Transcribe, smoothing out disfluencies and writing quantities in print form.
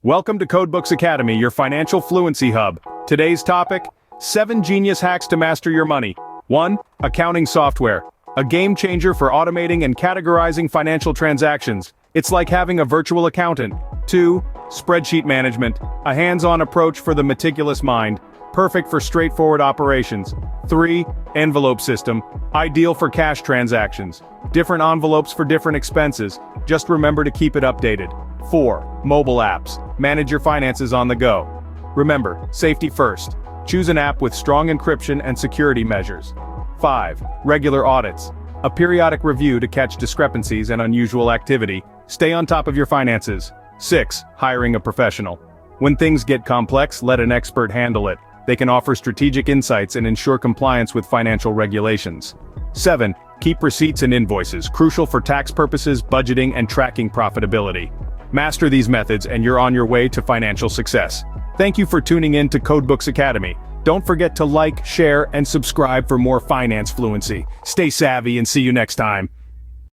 Welcome to CodeBooks Academy, your financial fluency hub. Today's topic: 7 genius hacks to master your money. 1. Accounting software. A game changer for automating and categorizing financial transactions. It's like having a virtual accountant. 2. Spreadsheet management. A hands-on approach for the meticulous mind. Perfect for straightforward operations. 3. Envelope system. Ideal for cash transactions. Different envelopes for different expenses. Just remember to keep it updated. 4. Mobile apps. Manage your finances on the go. Remember, safety first. Choose an app with strong encryption and security measures. 5. Regular audits. A periodic review to catch discrepancies and unusual activity. Stay on top of your finances. 6. Hiring a professional. When things get complex, let an expert handle it. They can offer strategic insights and ensure compliance with financial regulations. 7. Keep receipts and invoices, crucial for tax purposes, budgeting, and tracking profitability. Master these methods and you're on your way to financial success. Thank you for tuning in to CodeBooks Academy. Don't forget to like, share, and subscribe for more finance fluency. Stay savvy and see you next time.